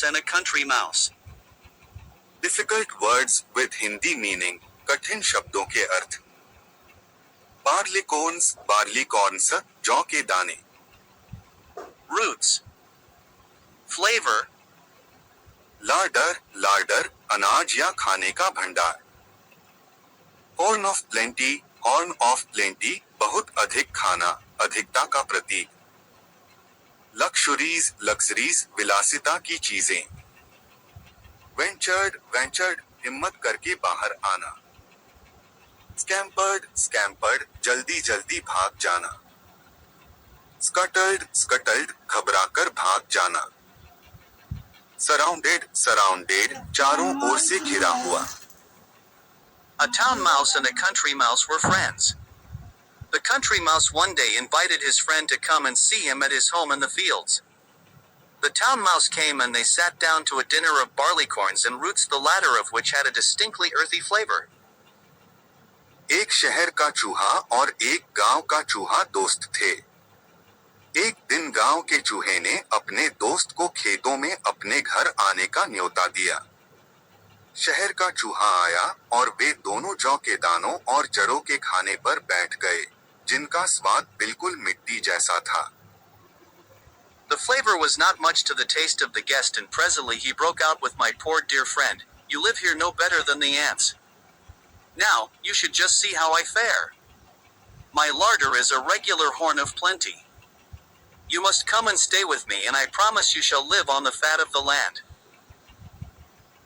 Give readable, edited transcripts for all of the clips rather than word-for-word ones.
and a country mouse. Difficult words with Hindi meaning, कठिन शब्दों के अर्थ. Barleycorns, barleycorns, जौ के दाने. Roots. Flavor. Larder, larder, अनाज या खाने का भंडार. Corn of plenty, corn of plenty, बहुत अधिक खाना, अधिकता का प्रतीक. Luxuries, luxuries, विलासिता की चीजें. Ventured, ventured, हिम्मत करके बाहर आना. Scampered, scampered, जल्दी जल्दी भाग जाना. Scuttled, scuttled, घबराकर भाग जाना. Surrounded, surrounded, चारों ओर से घिरा हुआ. A town mouse and a country mouse were friends. The country mouse one day invited his friend to come and see him at his home in the fields. The town mouse came and they sat down to a dinner of barleycorns and roots, the latter of which had a distinctly earthy flavor. एक शहर का चूहा और एक गांव का चूहा दोस्त थे. एक दिन गांव के चूहे ने अपने दोस्त को खेतों में अपने घर आने का न्योता दिया. शहर का चूहा आया और वे दोनों जौ के दानों और जड़ों के खाने पर बैठ गए, जिनका स्वाद बिल्कुल मिट्टी जैसा था. The flavor was not much to the taste of the guest, and presently he broke out with, "My poor dear friend, you live here no better than the ants. Now, you should just see how I fare. My larder is a regular horn of plenty. You must come and stay with me, and I promise you shall live on the fat of the land."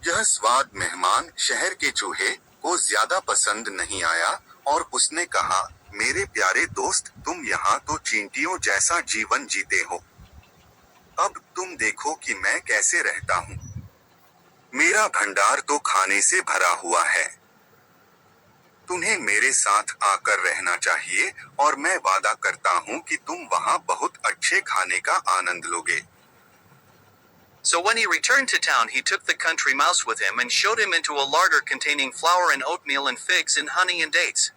यह स्वाद मेहमान शहर के चूहे को ज्यादा पसंद नहीं आया और उसने कहा, मेरे प्यारे दोस्त, तुम यहाँ तो चींटियों जैसा जीवन जीते हो. अब तुम देखो कि मैं कैसे रहता हूँ. मेरा भंडार तो खाने से भरा हुआ है. तुम्हें मेरे साथ आकर रहना चाहिए और मैं वादा करता हूँ कि तुम वहाँ बहुत अच्छे खाने का आनंद लोगे. So when he returned to town, he took the country mouse with him and showed him into a larder containing flour and oatmeal and figs and honey and dates.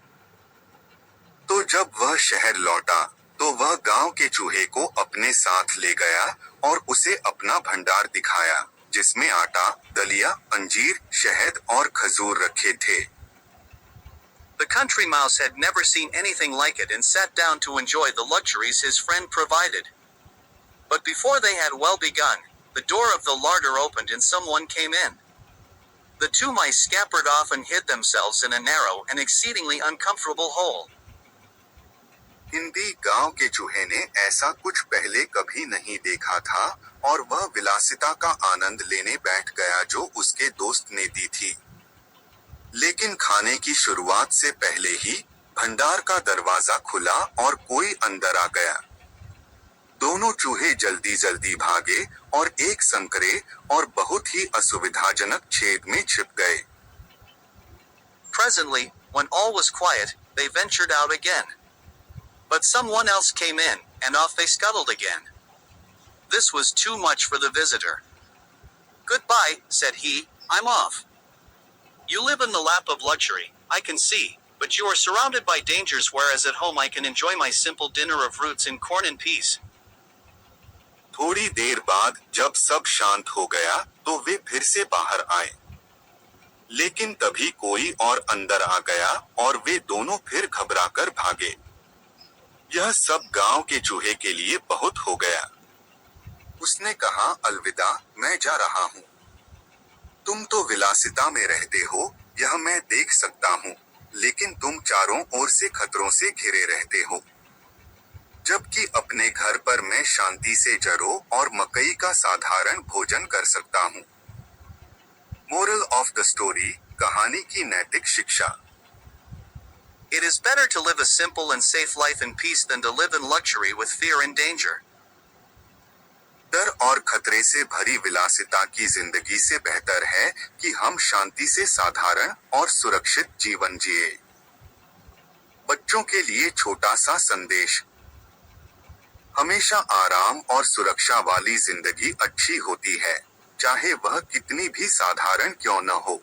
तो जब वह शहर लौटा, तो वह गांव के चूहे को अपने साथ ले गया और उसे अपना भंडार दिखाया, जिसमें आटा, दलिया, अंजीर, शहद और खजूर रखे थे. The country mouse had never seen anything like it and sat down to enjoy the luxuries his friend provided. But before they had well begun, the door of the larder opened and someone came in. The two mice scampered off and hid themselves in a narrow and exceedingly uncomfortable hole. Hindi गांव के चूहे ने ऐसा कुछ पहले कभी नहीं देखा था और वह विलासिता का आनंद लेने बैठ गया जो उसके दोस्त ने दी थी. लेकिन खाने की शुरुआत से पहले ही भंडार का दरवाजा खुला और कोई अंदर आ गया. दोनों चूहे जल्दी जल्दी भागे और एक संकरे और बहुत ही असुविधाजनक छेद में छिप गए. Presently, when all was quiet, they ventured out again. But someone else came in, and off they scuttled again. This was too much for the visitor. "Goodbye," said he, "I'm off. You live in the lap of luxury, I can see, but you are surrounded by dangers, whereas at home I can enjoy my simple dinner of roots and corn and peas." थोड़ी देर बाद जब सब शांत हो गया, तो वे फिर से बाहर आए. लेकिन तभी कोई और अंदर आ गया और वे दोनों फिर घबराकर भागे. यह सब गांव के चूहे के लिए बहुत हो गया. उसने कहा, अलविदा, मैं जा रहा हूँ. तुम तो विलासिता में रहते हो, यह मैं देख सकता हूँ, लेकिन तुम चारों ओर से खतरों से घिरे रहते हो. जबकि अपने घर पर मैं शांति से जरों और मकई का साधारण भोजन कर सकता हूँ. मोरल ऑफ द स्टोरी, कहानी की नैतिक शिक्षा. It is better to live a simple and safe life in peace than to live in luxury with fear and danger. डर और खतरे से भरी विलासिता की जिंदगी से बेहतर है कि हम शांति से साधारण और सुरक्षित जीवन जिए. बच्चों के लिए छोटा सा संदेश. हमेशा आराम और सुरक्षा वाली जिंदगी अच्छी होती है, चाहे वह कितनी भी साधारण क्यों न हो.